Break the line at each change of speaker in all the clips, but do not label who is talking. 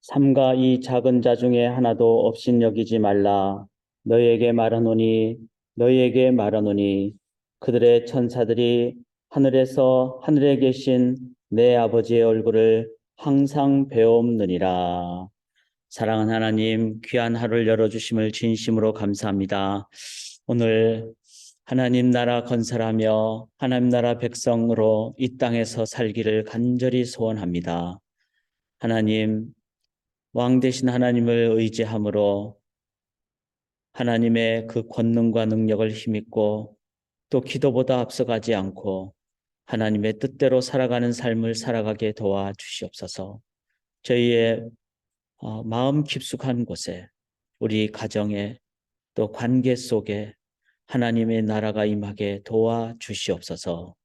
삼가 이 작은 자 중에 하나도 업신여기지 말라. 너희에게 말하노니 너희에게 말하노니 그들의 천사들이 하늘에서 하늘에 계신 내 아버지의 얼굴을 항상 배옵느니라. 사랑하는 하나님, 귀한 하루를 열어주심을 진심으로 감사합니다. 오늘 하나님 나라 건설하며 하나님 나라 백성으로 이 땅에서 살기를 간절히 소원합니다. 하나님, 왕 되신 하나님을 의지함으로 하나님의 그 권능과 능력을 힘입고 또 기도보다 앞서가지 않고 하나님의 뜻대로 살아가는 삶을 살아가게 도와주시옵소서. 저희의 마음 깊숙한 곳에 우리 가정에 또 관계 속에 하나님의 나라가 임하게 도와주시옵소서.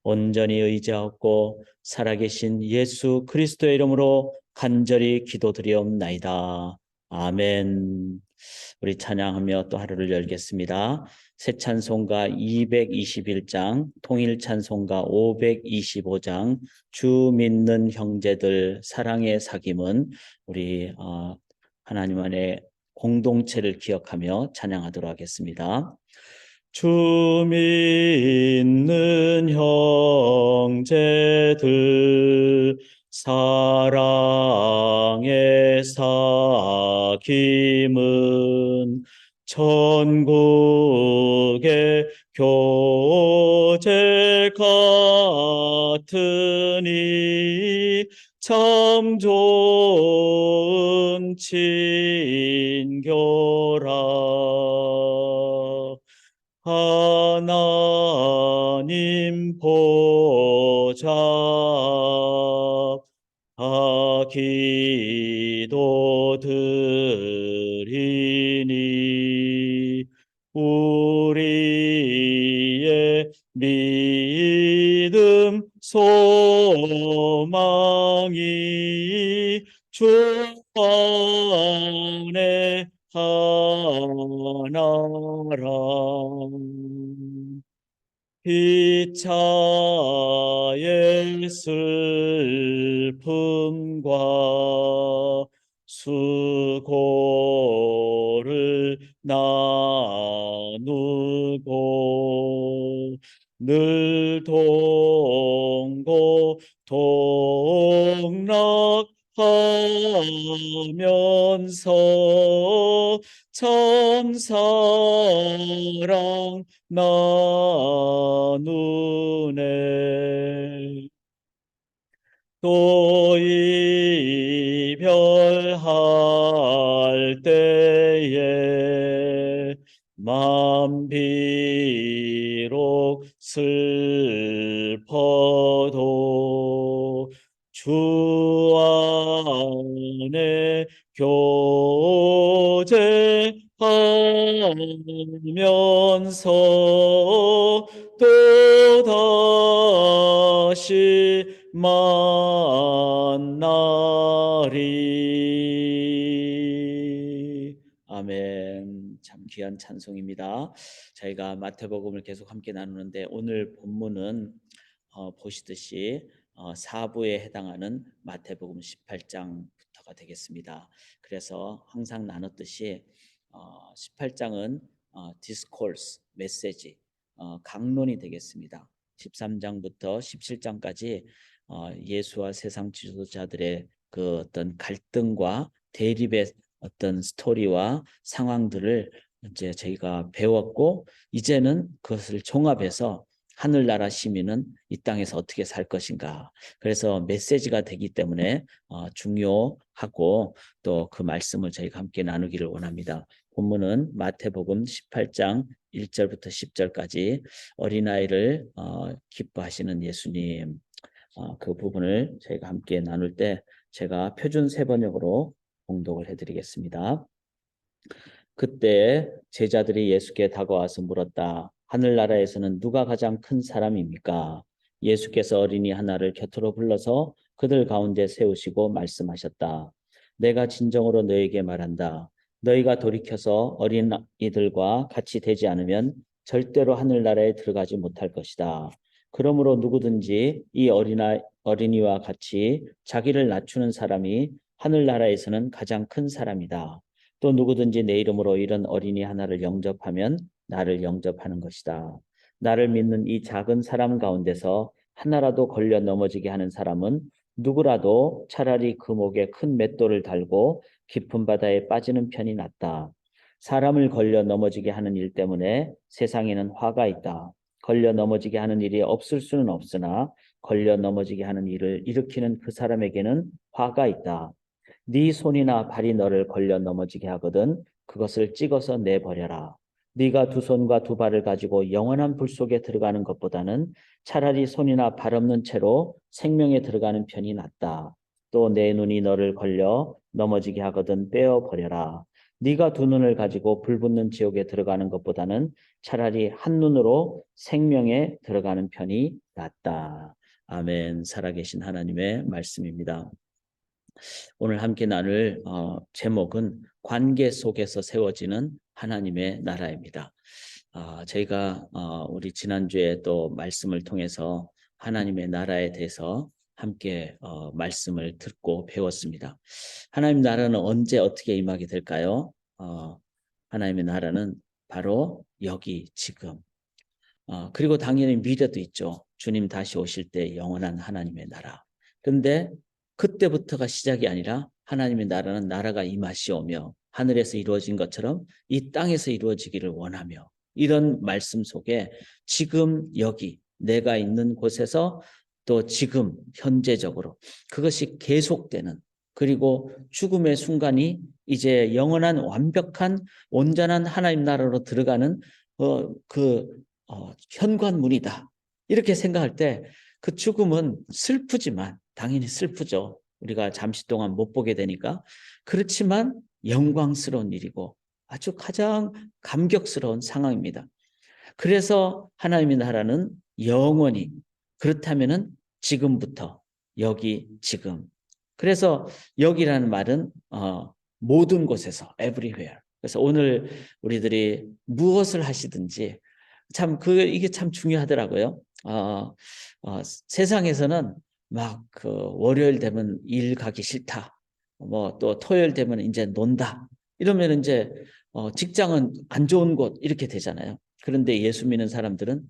온전히 의지하고 살아계신 예수 그리스도의 이름으로 간절히 기도드리옵나이다. 아멘. 우리 찬양하며 또 하루를 열겠습니다. 새 찬송가 221장, 통일 찬송가 525장, 주 믿는 형제들 사랑의 사귐은 우리 하나님 안에 공동체를 기억하며 찬양하도록 하겠습니다. 주 믿는 형제들 사랑의 사귐은 천국의 교제 같으니 참 좋은 친교라. 하나님 보좌 기도 드리니 우리의 믿음 소망이 주 안에 하나라. 피차의 슬픔과 수고를 나누고 늘 동고 동락하면서 참 사랑 나누네. 또 이별할 때에 맘 비록 슬퍼도 주 안에 교제하면서 또다시 만나리. 아멘. 참 귀한 찬송입니다. 저희가 마태복음을 계속 함께 나누는데 오늘 본문은 보시듯이 4부에 해당하는 마태복음 18장부터가 되겠습니다. 그래서 항상 나눴듯이 18장은 디스코스, 메시지, 강론이 되겠습니다. 13장부터 17장까지 예수와 세상 지도자들의 그 어떤 갈등과 대립의 어떤 스토리와 상황들을 이제 저희가 배웠고 이제는 그것을 종합해서 하늘나라 시민은 이 땅에서 어떻게 살 것인가. 그래서 메시지가 되기 때문에 중요하고 또 그 말씀을 저희가 함께 나누기를 원합니다. 본문은 마태복음 18장 1절부터 10절까지 어린아이를 기뻐하시는 예수님, 그 부분을 저희가 함께 나눌 때 제가 표준 세번역으로 봉독을 해드리겠습니다. 그때 제자들이 예수께 다가와서 물었다. 하늘나라에서는 누가 가장 큰 사람입니까? 예수께서 어린이 하나를 곁으로 불러서 그들 가운데 세우시고 말씀하셨다. 내가 진정으로 너에게 말한다. 너희가 돌이켜서 어린이들과 같이 되지 않으면 절대로 하늘나라에 들어가지 못할 것이다. 그러므로 누구든지 이 어린이와 같이 자기를 낮추는 사람이 하늘나라에서는 가장 큰 사람이다. 또 누구든지 내 이름으로 이런 어린이 하나를 영접하면 나를 영접하는 것이다. 나를 믿는 이 작은 사람 가운데서 하나라도 걸려 넘어지게 하는 사람은 누구라도 차라리 그 목에 큰 맷돌을 달고 깊은 바다에 빠지는 편이 낫다. 사람을 걸려 넘어지게 하는 일 때문에 세상에는 화가 있다. 걸려 넘어지게 하는 일이 없을 수는 없으나 걸려 넘어지게 하는 일을 일으키는 그 사람에게는 화가 있다. 네 손이나 발이 너를 걸려 넘어지게 하거든 그것을 찍어서 내버려라. 네가 두 손과 두 발을 가지고 영원한 불 속에 들어가는 것보다는 차라리 손이나 발 없는 채로 생명에 들어가는 편이 낫다. 또 내 눈이 너를 걸려 넘어지게 하거든 빼어버려라. 네가 두 눈을 가지고 불붙는 지옥에 들어가는 것보다는 차라리 한 눈으로 생명에 들어가는 편이 낫다. 아멘. 살아계신 하나님의 말씀입니다. 오늘 함께 나눌 제목은 관계 속에서 세워지는 하나님의 나라입니다. 저희가 우리 지난주에 또 말씀을 통해서 하나님의 나라에 대해서 함께 말씀을 듣고 배웠습니다. 하나님 나라는 언제 어떻게 임하게 될까요? 하나님의 나라는 바로 여기 지금. 그리고 당연히 미래도 있죠. 주님 다시 오실 때 영원한 하나님의 나라. 그런데 그때부터가 시작이 아니라 하나님의 나라는 나라가 임하시오며 하늘에서 이루어진 것처럼 이 땅에서 이루어지기를 원하며 이런 말씀 속에 지금 여기 내가 있는 곳에서 또 지금 현재적으로 그것이 계속되는 그리고 죽음의 순간이 이제 영원한 완벽한 온전한 하나님 나라로 들어가는 현관문이다. 이렇게 생각할 때 그 죽음은 슬프지만 당연히 슬프죠. 우리가 잠시 동안 못 보게 되니까. 그렇지만 영광스러운 일이고 아주 가장 감격스러운 상황입니다. 그래서 하나님의 나라는 영원히 그렇다면은 지금부터 여기 지금. 그래서 여기라는 말은 모든 곳에서 everywhere. 그래서 오늘 우리들이 무엇을 하시든지 참 이게 참 중요하더라고요. 세상에서는 막 그 월요일 되면 일 가기 싫다. 뭐 또 토요일 되면 이제 논다. 이러면 이제 직장은 안 좋은 곳 이렇게 되잖아요. 그런데 예수 믿는 사람들은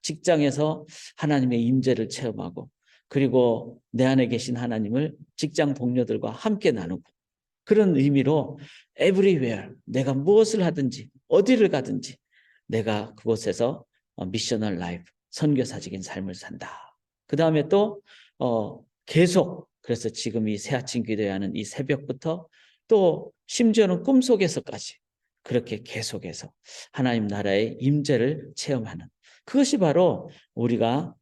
직장에서 하나님의 임재를 체험하고 그리고 내 안에 계신 하나님을 직장 동료들과 함께 나누고 그런 의미로 everywhere 내가 무엇을 하든지 어디를 가든지 내가 그곳에서 미셔널 라이프 선교사적인 삶을 산다. 그 다음에 또 계속 그래서 지금 이 새아침 기도하는 이 새벽부터 또 심지어는 꿈속에서까지 그렇게 계속해서 하나님 나라의 임재를 체험하는 그것이 바로 우리가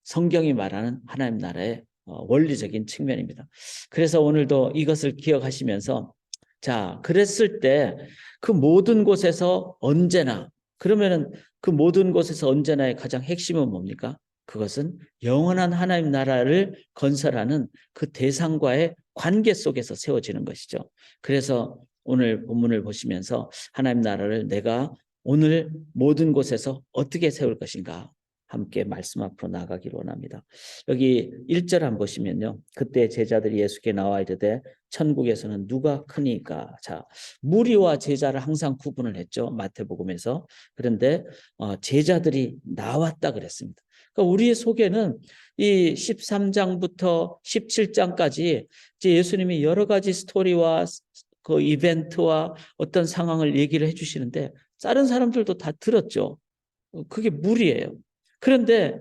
성경이 말하는 하나님 나라의 원리적인 측면입니다. 그래서 오늘도 이것을 기억하시면서 자, 그랬을 때 그 모든 곳에서 언제나 그러면은 그 모든 곳에서 언제나의 가장 핵심은 뭡니까? 그것은 영원한 하나님 나라를 건설하는 그 대상과의 관계 속에서 세워지는 것이죠. 그래서 오늘 본문을 보시면서 하나님 나라를 내가 오늘 모든 곳에서 어떻게 세울 것인가 함께 말씀 앞으로 나가기를 원합니다. 여기 1절 한번 보시면요. 그때 제자들이 예수께 나와 이르되 천국에서는 누가 크니까. 자, 무리와 제자를 항상 구분을 했죠. 마태복음에서. 그런데 제자들이 나왔다 그랬습니다. 그러니까 우리의 속에는 이 13장부터 17장까지 이제 예수님이 여러 가지 스토리와 그 이벤트와 어떤 상황을 얘기를 해주시는데 다른 사람들도 다 들었죠. 그게 무리예요. 그런데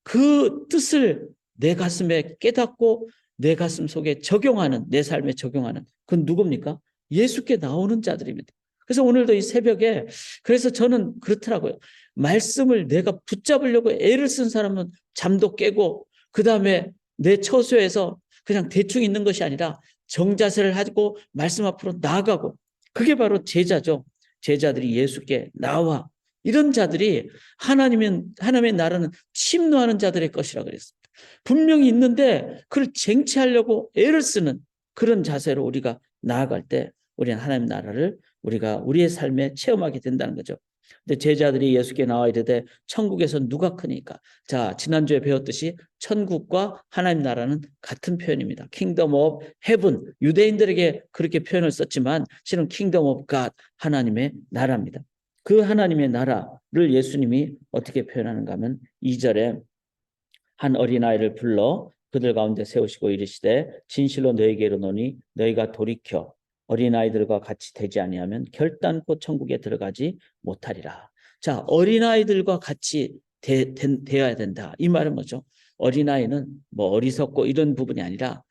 그 뜻을 내 가슴에 깨닫고 내 가슴 속에 적용하는 내 삶에 적용하는 그건 누굽니까? 예수께 나오는 자들입니다. 그래서 오늘도 이 새벽에 그래서 저는 그렇더라고요. 말씀을 내가 붙잡으려고 애를 쓴 사람은 잠도 깨고 그 다음에 내 처소에서 그냥 대충 있는 것이 아니라 정자세를 하고 말씀 앞으로 나아가고 그게 바로 제자죠. 제자들이 예수께 나와 이런 자들이 하나님의 나라는 침노하는 자들의 것이라고 그랬습니다. 분명히 있는데 그걸 쟁취하려고 애를 쓰는 그런 자세로 우리가 나아갈 때 우리는 하나님 나라를 우리가 우리의 삶에 체험하게 된다는 거죠. 근데 제자들이 예수께 나와 이르되 천국에서 누가 크니까? 자, 지난주에 배웠듯이 천국과 하나님 나라는 같은 표현입니다. 킹덤 오브 헤븐. 유대인들에게 그렇게 표현을 썼지만 실은 킹덤 오브 갓, 하나님의 나라입니다. 그 하나님의 나라를 예수님이 어떻게 표현하는가 하면 2절에 한 어린아이를 불러 그들 가운데 세우시고 이르시되 진실로 너희에게 이르노니 너희가 돌이켜 어린아이들과 같이 되지 아니하면 결단코 천국에 들어가지 못하리라. 자, 어린아이들과 같이 되어야 된다. 이 말은 뭐죠? 어린아이는 뭐 어리석고 이런 부분이 아니라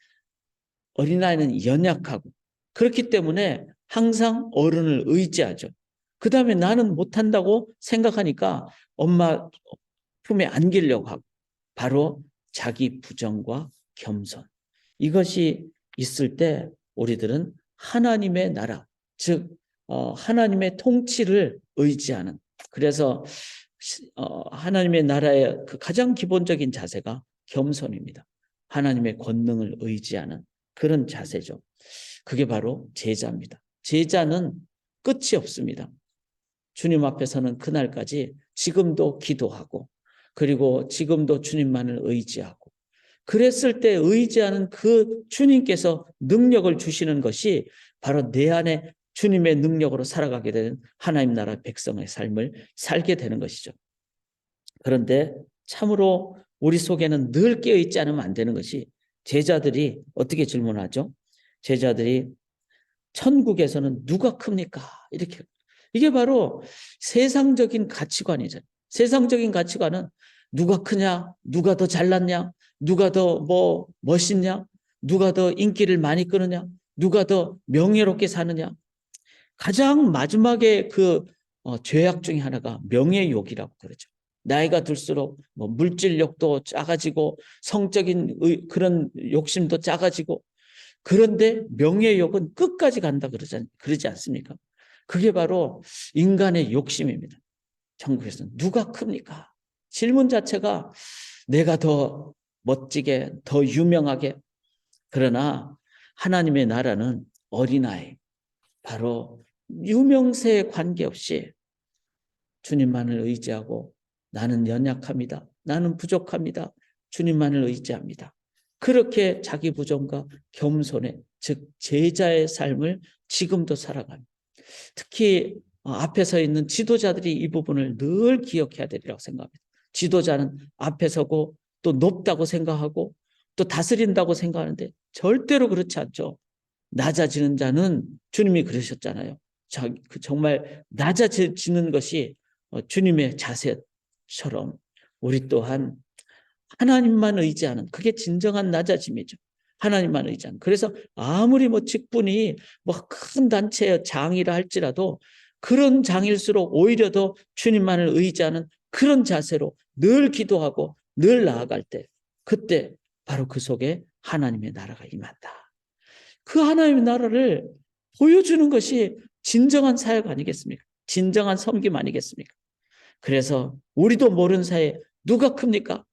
어린아이는 연약하고 그렇기 때문에 항상 어른을 의지하죠. 그 다음에 나는 못한다고 생각하니까 엄마 품에 안기려고 하고 바로 자기 부정과 겸손. 이것이 있을 때 우리들은 하나님의 나라, 즉 하나님의 통치를 의지하는. 그래서 하나님의 나라의 그 가장 기본적인 자세가 겸손입니다. 하나님의 권능을 의지하는 그런 자세죠. 그게 바로 제자입니다. 제자는 끝이 없습니다. 주님 앞에서는 그날까지 지금도 기도하고 그리고 지금도 주님만을 의지하고 그랬을 때 의지하는 그 주님께서 능력을 주시는 것이 바로 내 안에 주님의 능력으로 살아가게 되는 하나님 나라 백성의 삶을 살게 되는 것이죠. 그런데 참으로 우리 속에는 늘 깨어있지 않으면 안 되는 것이 제자들이 어떻게 질문하죠? 제자들이 천국에서는 누가 큽니까? 이렇게. 이게 바로 세상적인 가치관이죠. 세상적인 가치관은 누가 크냐, 누가 더 잘났냐, 누가 더 뭐 멋있냐, 누가 더 인기를 많이 끄느냐, 누가 더 명예롭게 사느냐. 가장 마지막에 그 죄악 중에 하나가 명예욕이라고 그러죠. 나이가 들수록 뭐 물질욕도 작아지고 성적인 그런 욕심도 작아지고 그런데 명예욕은 끝까지 간다 그러지 않습니까? 그게 바로 인간의 욕심입니다. 천국에서는 누가 큽니까? 질문 자체가 내가 더 멋지게, 더 유명하게. 그러나 하나님의 나라는 어린아이, 바로 유명세에 관계없이 주님만을 의지하고 나는 연약합니다. 나는 부족합니다. 주님만을 의지합니다. 그렇게 자기 부정과 겸손의 즉 제자의 삶을 지금도 살아갑니다. 특히 앞에 서 있는 지도자들이 이 부분을 늘 기억해야 되리라고 생각합니다. 지도자는 앞에 서고 또 높다고 생각하고 또 다스린다고 생각하는데 절대로 그렇지 않죠. 낮아지는 자는 주님이 그러셨잖아요. 정말 낮아지는 것이 주님의 자세처럼 우리 또한 하나님만 의지하는 그게 진정한 낮아짐이죠. 하나님만 의지하는. 그래서 아무리 뭐 직분이 뭐 큰 단체의 장이라 할지라도 그런 장일수록 오히려 더 주님만을 의지하는 그런 자세로 늘 기도하고 늘 나아갈 때 그때 바로 그 속에 하나님의 나라가 임한다. 그 하나님의 나라를 보여주는 것이 진정한 사역 아니겠습니까? 진정한 섬김 아니겠습니까? 그래서 우리도 모르는 사이에 누가 큽니까?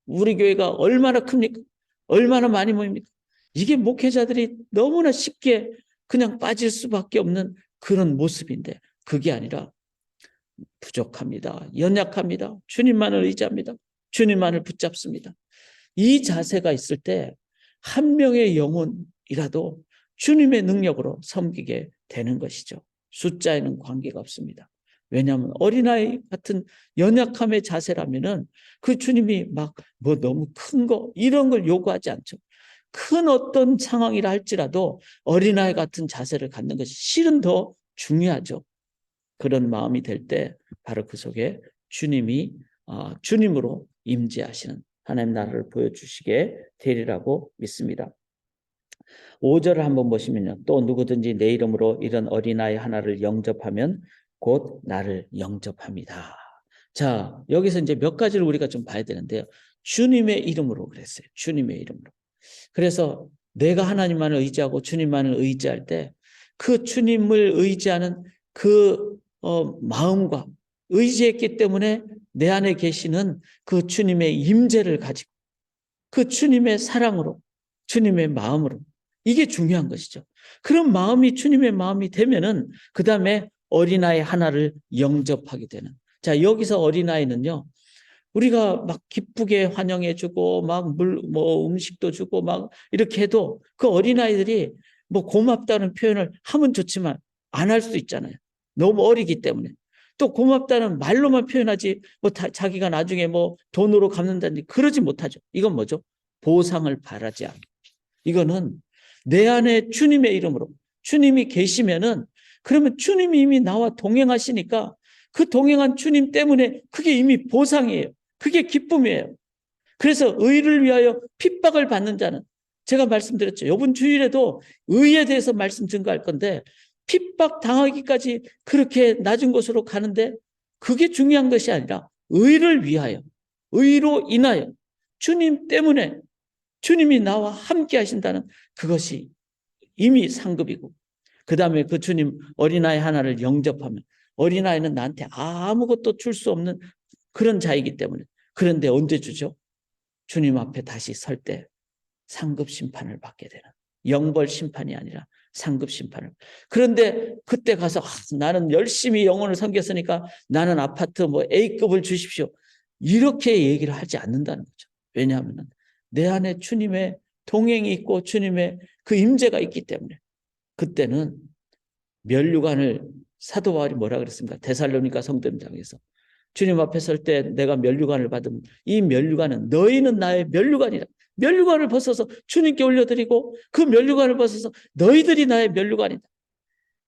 우리 교회가 얼마나 큽니까? 얼마나 많이 모입니까? 이게 목회자들이 너무나 쉽게 그냥 빠질 수밖에 없는 그런 모습인데 그게 아니라 부족합니다. 연약합니다. 주님만을 의지합니다. 주님만을 붙잡습니다. 이 자세가 있을 때 한 명의 영혼이라도 주님의 능력으로 섬기게 되는 것이죠. 숫자에는 관계가 없습니다. 왜냐하면 어린아이 같은 연약함의 자세라면은 그 주님이 막 뭐 너무 큰 거 이런 걸 요구하지 않죠. 큰 어떤 상황이라 할지라도 어린아이 같은 자세를 갖는 것이 실은 더 중요하죠. 그런 마음이 될 때 바로 그 속에 주님이 주님으로 임재하시는 하나님 나라를 보여주시게 되리라고 믿습니다. 5절을 한번 보시면요. 또 누구든지 내 이름으로 이런 어린아이 하나를 영접하면 곧 나를 영접합니다. 자, 여기서 이제 몇 가지를 우리가 좀 봐야 되는데요. 주님의 이름으로 그랬어요. 주님의 이름으로. 그래서 내가 하나님만을 의지하고 주님만을 의지할 때 그 주님을 의지하는 그 마음과 의지했기 때문에 내 안에 계시는 그 주님의 임재를 가지고 그 주님의 사랑으로 주님의 마음으로 이게 중요한 것이죠. 그런 마음이 주님의 마음이 되면은 그 다음에 어린아이 하나를 영접하게 되는. 자, 여기서 어린아이는요, 우리가 막 기쁘게 환영해주고 막 뭐 음식도 주고 막 이렇게 해도 그 어린아이들이 뭐 고맙다는 표현을 하면 좋지만 안 할 수 있잖아요. 너무 어리기 때문에. 또 고맙다는 말로만 표현하지 뭐 자기가 나중에 뭐 돈으로 갚는다든지 그러지 못하죠. 이건 뭐죠? 보상을 바라지 않고. 이거는 내 안에 주님의 이름으로 주님이 계시면은 그러면 주님이 이미 나와 동행하시니까 그 동행한 주님 때문에 그게 이미 보상이에요. 그게 기쁨이에요. 그래서 의를 위하여 핍박을 받는 자는 제가 말씀드렸죠. 이번 주일에도 의에 대해서 말씀 증거할 건데 핍박 당하기까지 그렇게 낮은 곳으로 가는데 그게 중요한 것이 아니라 의를 위하여 의로 인하여 주님 때문에 주님이 나와 함께 하신다는 그것이 이미 상급이고 그 다음에 그 주님 어린아이 하나를 영접하면 어린아이는 나한테 아무것도 줄 수 없는 그런 자이기 때문에 그런데 언제 주죠? 주님 앞에 다시 설 때 상급 심판을 받게 되는 영벌 심판이 아니라 상급 심판을. 그런데 그때 가서 나는 열심히 영혼을 섬겼으니까 나는 아파트 뭐 A급을 주십시오. 이렇게 얘기를 하지 않는다는 거죠. 왜냐하면 내 안에 주님의 동행이 있고 주님의 그 임재가 있기 때문에 그때는 면류관을 사도 바울이 뭐라 그랬습니까? 데살로니가 성도님장에서 주님 앞에 설 때 내가 면류관을 받으면 이 면류관은 너희는 나의 면류관이라. 면류관을 벗어서 주님께 올려드리고 그 면류관을 벗어서 너희들이 나의 면류관이다.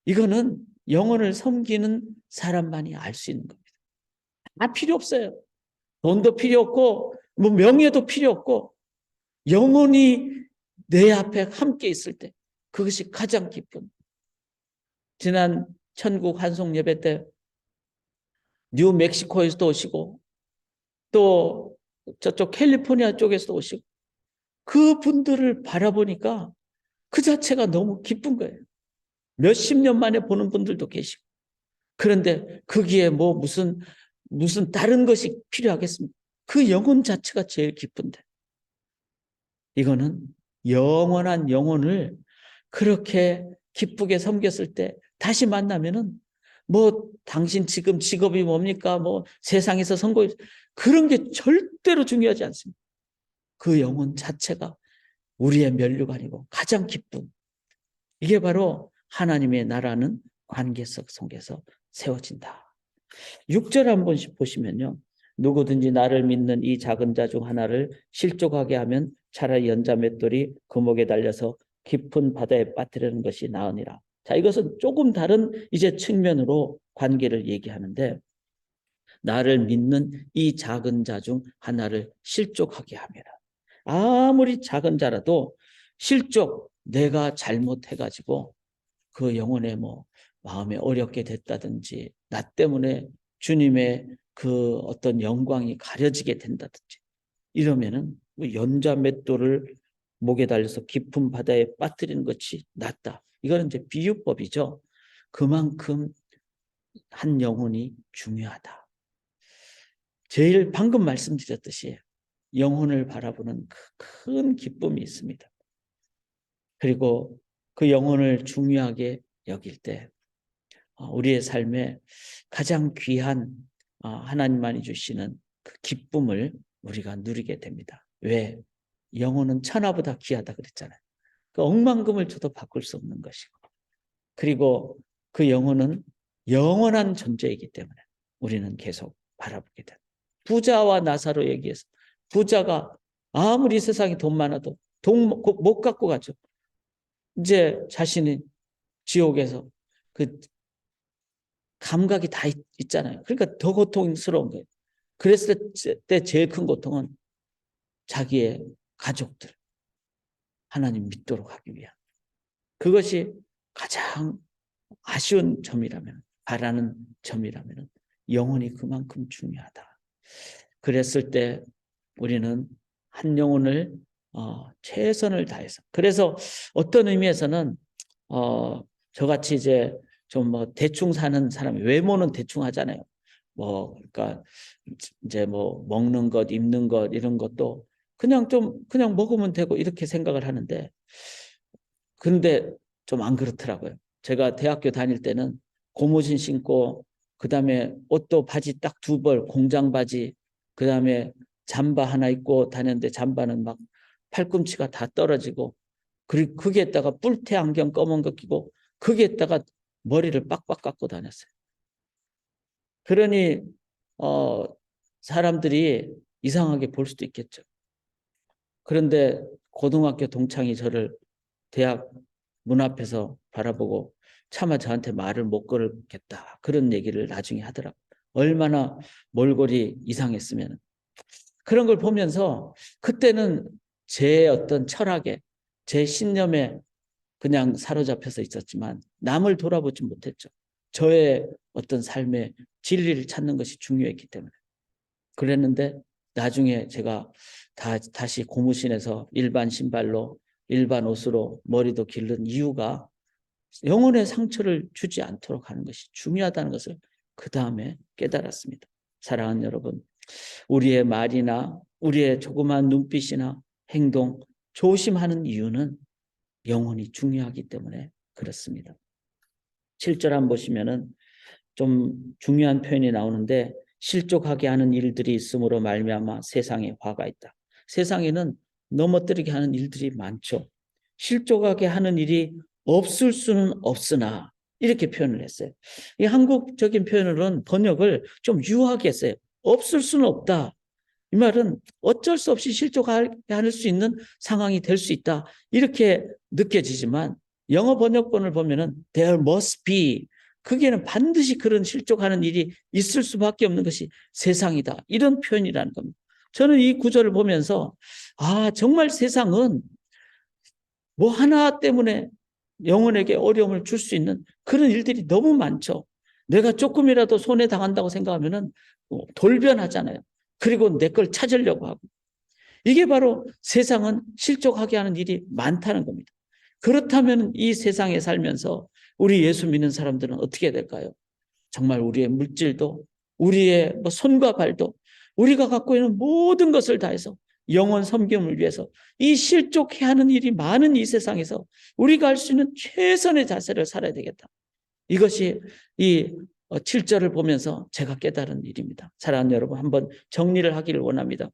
이거는 영혼을 섬기는 사람만이 알 수 있는 겁니다. 다 필요 없어요. 돈도 필요 없고 뭐 명예도 필요 없고 영혼이 내 앞에 함께 있을 때 그것이 가장 기쁨. 지난 천국 환송 예배 때 뉴멕시코에서도 오시고 또 저쪽 캘리포니아 쪽에서도 오시고 그분들을 바라보니까 그 자체가 너무 기쁜 거예요. 몇십 년 만에 보는 분들도 계시고 그런데 거기에 뭐 무슨 다른 것이 필요하겠습니까? 그 영혼 자체가 제일 기쁜데 이거는 영원한 영혼을 그렇게 기쁘게 섬겼을 때 다시 만나면은 뭐 당신 지금 직업이 뭡니까? 뭐 세상에서 성공 그런 게 절대로 중요하지 않습니다. 그 영혼 자체가 우리의 면류관이고 가장 기쁨. 이게 바로 하나님의 나라는 관계성 속에서 세워진다. 6절 한 번씩 보시면요. 누구든지 나를 믿는 이 작은 자 중 하나를 실족하게 하면 차라리 연자 맷돌이 금옥에 달려서 깊은 바다에 빠뜨리는 것이 나으니라. 자, 이것은 조금 다른 이제 측면으로 관계를 얘기하는데 나를 믿는 이 작은 자 중 하나를 실족하게 하면 아무리 작은 자라도 실족 내가 잘못해가지고 그 영혼의 뭐 마음에 어렵게 됐다든지 나 때문에 주님의 그 어떤 영광이 가려지게 된다든지 이러면은 연자 맷돌을 목에 달려서 깊은 바다에 빠뜨리는 것이 낫다. 이거는 이제 비유법이죠. 그만큼 한 영혼이 중요하다. 제일 방금 말씀드렸듯이 영혼을 바라보는 큰 기쁨이 있습니다. 그리고 그 영혼을 중요하게 여길 때 우리의 삶에 가장 귀한 하나님만이 주시는 그 기쁨을 우리가 누리게 됩니다. 왜? 영혼은 천하보다 귀하다 그랬잖아요. 그 억만금을 줘도 바꿀 수 없는 것이고 그리고 그 영혼은 영원한 존재이기 때문에 우리는 계속 바라보게 됩니다. 부자와 나사로 얘기해서 부자가 아무리 세상에 돈 많아도 돈 못 갖고 가죠. 이제 자신이 지옥에서 그 감각이 다 있잖아요. 그러니까 더 고통스러운 거예요. 그랬을 때 제일 큰 고통은 자기의 가족들 하나님 믿도록 하기 위한 그것이 가장 아쉬운 점이라면 바라는 점이라면 영혼이 그만큼 중요하다. 그랬을 때 우리는 한 영혼을 최선을 다해서 그래서 어떤 의미에서는 저같이 이제 좀 뭐 대충 사는 사람이 외모는 대충 하잖아요. 뭐 그러니까 이제 뭐 먹는 것, 입는 것 이런 것도 그냥 먹으면 되고 이렇게 생각을 하는데 그런데 좀 안 그렇더라고요. 제가 대학교 다닐 때는 고무신 신고 그다음에 옷도 바지 딱 2벌 공장 바지 그다음에 잠바 하나 입고 다녔는데 잠바는 막 팔꿈치가 다 떨어지고 그리고 거기에다가 뿔테 안경 검은 거 끼고 거기에다가 머리를 빡빡 깎고 다녔어요. 그러니 사람들이 이상하게 볼 수도 있겠죠. 그런데 고등학교 동창이 저를 대학 문 앞에서 바라보고 차마 저한테 말을 못 걸겠다. 그런 얘기를 나중에 하더라고요. 얼마나 몰골이 이상했으면. 그런 걸 보면서 그때는 제 어떤 철학에 제 신념에 그냥 사로잡혀서 있었지만 남을 돌아보지 못했죠. 저의 어떤 삶의 진리를 찾는 것이 중요했기 때문에. 그랬는데 나중에 제가 다시 고무신에서 일반 신발로 일반 옷으로 머리도 기른 이유가 영혼의 상처를 주지 않도록 하는 것이 중요하다는 것을 그 다음에 깨달았습니다. 사랑하는 여러분, 우리의 말이나 우리의 조그마한 눈빛이나 행동 조심하는 이유는 영혼이 중요하기 때문에 그렇습니다. 7절 한번 보시면은 좀 중요한 표현이 나오는데 실족하게 하는 일들이 있으므로 말미암아 세상에 화가 있다. 세상에는 넘어뜨리게 하는 일들이 많죠. 실족하게 하는 일이 없을 수는 없으나 이렇게 표현을 했어요. 이 한국적인 표현으로는 번역을 좀 유하게 했어요. 없을 수는 없다. 이 말은 어쩔 수 없이 실족하게 할 수 있는 상황이 될 수 있다. 이렇게 느껴지지만 영어 번역본을 보면은 there must be 그게는 반드시 그런 실족하는 일이 있을 수밖에 없는 것이 세상이다. 이런 표현이라는 겁니다. 저는 이 구절을 보면서 정말 세상은 뭐 하나 때문에 영혼에게 어려움을 줄 수 있는 그런 일들이 너무 많죠. 내가 조금이라도 손해 당한다고 생각하면은 돌변하잖아요. 그리고 내 걸 찾으려고 하고. 이게 바로 세상은 실족하게 하는 일이 많다는 겁니다. 그렇다면 이 세상에 살면서 우리 예수 믿는 사람들은 어떻게 될까요? 정말 우리의 물질도 우리의 손과 발도 우리가 갖고 있는 모든 것을 다해서 영혼 섬김을 위해서 이 실족해 하는 일이 많은 이 세상에서 우리가 할 수 있는 최선의 자세를 살아야 되겠다. 이것이 이 7절을 보면서 제가 깨달은 일입니다. 사랑하는 여러분, 한번 정리를 하기를 원합니다.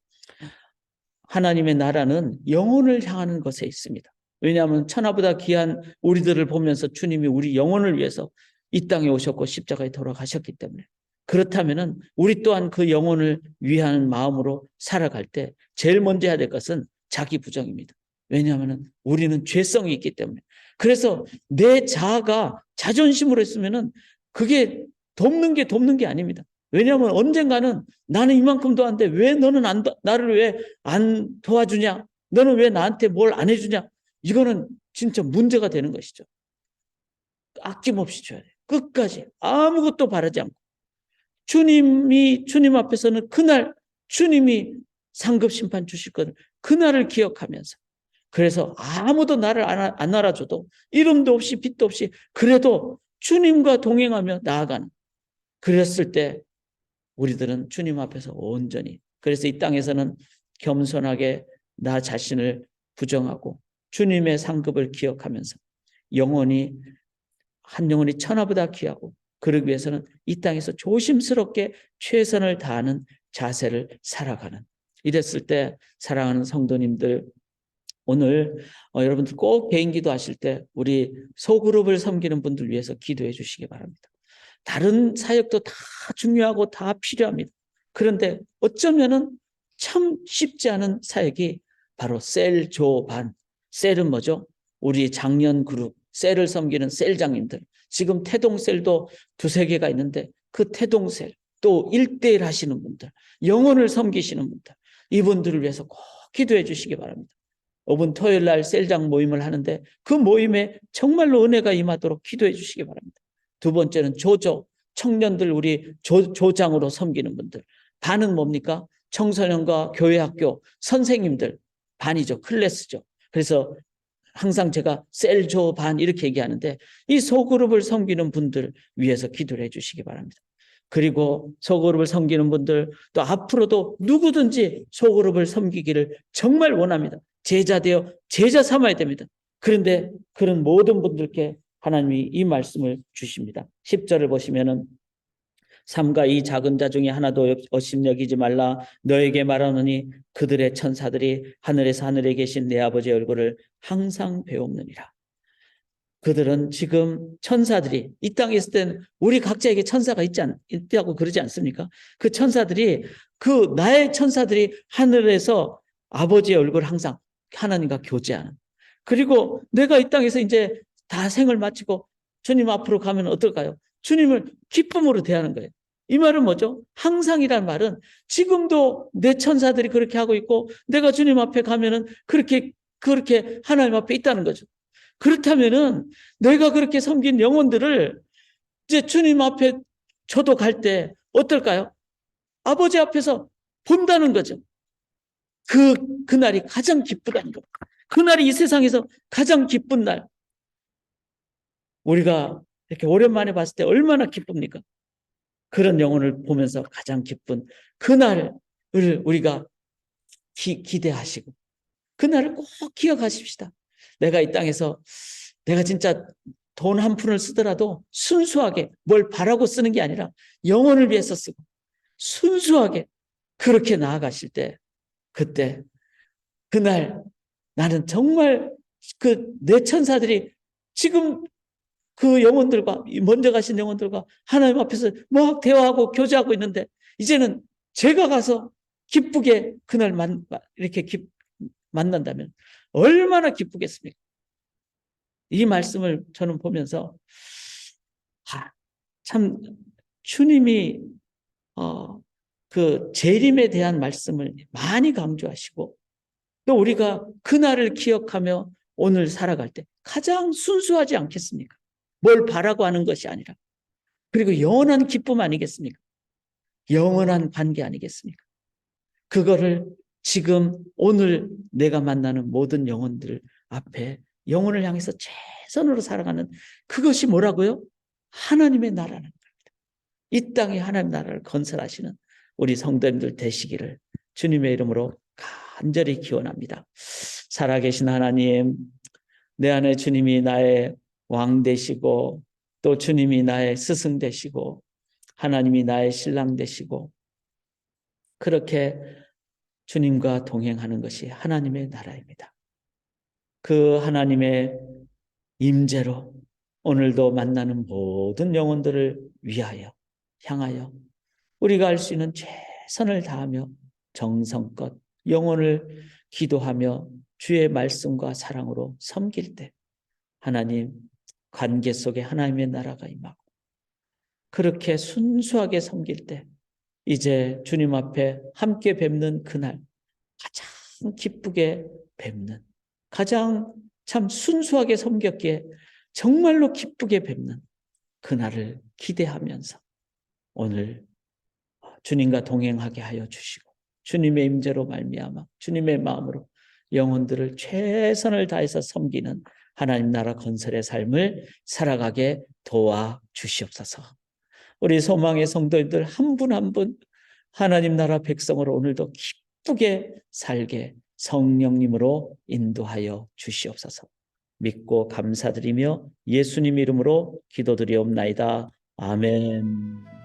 하나님의 나라는 영혼을 향하는 것에 있습니다. 왜냐하면 천하보다 귀한 우리들을 보면서 주님이 우리 영혼을 위해서 이 땅에 오셨고 십자가에 돌아가셨기 때문에. 그렇다면 우리 또한 그 영혼을 위한 마음으로 살아갈 때 제일 먼저 해야 될 것은 자기 부정입니다. 왜냐하면 우리는 죄성이 있기 때문에. 그래서 내 자아가 자존심으로 했으면 그게 돕는 게 아닙니다. 왜냐하면 언젠가는 나는 이만큼도 안 돼. 왜 너는 나를 왜 안 도와주냐? 너는 왜 나한테 뭘 안 해주냐? 이거는 진짜 문제가 되는 것이죠. 아낌없이 줘야 돼요. 끝까지 아무것도 바라지 않고. 주님 앞에서는 그날 주님이 상급 심판 주실 것을 그날을 기억하면서 그래서 아무도 나를 안 알아줘도 이름도 없이 빛도 없이 그래도 주님과 동행하며 나아가는 그랬을 때 우리들은 주님 앞에서 온전히 그래서 이 땅에서는 겸손하게 나 자신을 부정하고 주님의 상급을 기억하면서 한 영혼이 천하보다 귀하고 그러기 위해서는 이 땅에서 조심스럽게 최선을 다하는 자세를 살아가는 이랬을 때 사랑하는 성도님들 오늘 여러분들 꼭 개인 기도하실 때 우리 소그룹을 섬기는 분들 위해서 기도해 주시기 바랍니다. 다른 사역도 다 중요하고 다 필요합니다. 그런데 어쩌면은 참 쉽지 않은 사역이 바로 셀조반. 셀은 뭐죠? 우리 장년 그룹, 셀을 섬기는 셀장님들. 지금 태동셀도 2-3개가 있는데 그 태동셀, 또 1:1 하시는 분들, 영혼을 섬기시는 분들, 이분들을 위해서 꼭 기도해 주시기 바랍니다. 이번 토요일 날 셀장 모임을 하는데 그 모임에 정말로 은혜가 임하도록 기도해 주시기 바랍니다. 2번째는 조조, 청년들 우리 조장으로 섬기는 분들. 반은 뭡니까? 청소년과 교회학교 선생님들 반이죠. 클래스죠. 그래서 항상 제가 셀조 반 이렇게 얘기하는데 이 소그룹을 섬기는 분들 위해서 기도를 해 주시기 바랍니다. 그리고 소그룹을 섬기는 분들 또 앞으로도 누구든지 소그룹을 섬기기를 정말 원합니다. 제자 되어 제자 삼아야 됩니다. 그런데 그런 모든 분들께 하나님이 이 말씀을 주십니다. 10절을 보시면은 삼가 이 작은 자 중에 하나도 업신여기지 말라. 너에게 말하노니 그들의 천사들이 하늘에서 하늘에 계신 내 아버지의 얼굴을 항상 배우느니라. 그들은 지금 천사들이 이 땅에 있을 때는 우리 각자에게 천사가 있다고 그러지 않습니까? 그 천사들이 나의 천사들이 하늘에서 아버지의 얼굴을 항상 하나님과 교제하는. 그리고 내가 이 땅에서 이제 다 생을 마치고 주님 앞으로 가면 어떨까요? 주님을 기쁨으로 대하는 거예요. 이 말은 뭐죠? 항상이란 말은 지금도 내 천사들이 그렇게 하고 있고 내가 주님 앞에 가면은 그렇게 하나님 앞에 있다는 거죠. 그렇다면은 내가 그렇게 섬긴 영혼들을 이제 주님 앞에 저도 갈 때 어떨까요? 아버지 앞에서 본다는 거죠. 그날이 가장 기쁘다는 거. 그날이 이 세상에서 가장 기쁜 날. 우리가 이렇게 오랜만에 봤을 때 얼마나 기쁩니까? 그런 영혼을 보면서 가장 기쁜 그날을 우리가 기대하시고 그날을 꼭 기억하십시다. 내가 이 땅에서 내가 진짜 돈 한 푼을 쓰더라도 순수하게 뭘 바라고 쓰는 게 아니라 영혼을 위해서 쓰고 순수하게 그렇게 나아가실 때 그때 그날 나는 정말 내 천사들이 지금 그 영혼들과 먼저 가신 영혼들과 하나님 앞에서 막 대화하고 교제하고 있는데 이제는 제가 가서 기쁘게 그날 이렇게 만난다면 얼마나 기쁘겠습니까? 이 말씀을 저는 보면서 참 주님이 그 재림에 대한 말씀을 많이 강조하시고 또 우리가 그날을 기억하며 오늘 살아갈 때 가장 순수하지 않겠습니까? 뭘 바라고 하는 것이 아니라 그리고 영원한 기쁨 아니겠습니까? 영원한 관계 아니겠습니까? 그거를 지금 오늘 내가 만나는 모든 영혼들 앞에 영혼을 향해서 최선으로 살아가는 그것이 뭐라고요? 하나님의 나라는 겁니다. 이 땅에 하나님 나라를 건설하시는 우리 성도님들 되시기를 주님의 이름으로 간절히 기원합니다. 살아계신 하나님, 내 안에 주님이 나의 왕 되시고 또 주님이 나의 스승 되시고 하나님이 나의 신랑 되시고 그렇게 주님과 동행하는 것이 하나님의 나라입니다. 그 하나님의 임재로 오늘도 만나는 모든 영혼들을 향하여 우리가 할 수 있는 최선을 다하며 정성껏 영혼을 기도하며 주의 말씀과 사랑으로 섬길 때 하나님 관계 속에 하나님의 나라가 임하고 그렇게 순수하게 섬길 때 이제 주님 앞에 함께 뵙는 그날 가장 기쁘게 뵙는 가장 참 순수하게 섬겼기에 정말로 기쁘게 뵙는 그날을 기대하면서 오늘 주님과 동행하게 하여 주시고 주님의 임재로 말미암아 주님의 마음으로 영혼들을 최선을 다해서 섬기는 하나님 나라 건설의 삶을 살아가게 도와 주시옵소서. 우리 소망의 성도님들 한 분 한 분 하나님 나라 백성으로 오늘도 기쁘게 살게 성령님으로 인도하여 주시옵소서. 믿고 감사드리며 예수님 이름으로 기도드리옵나이다. 아멘.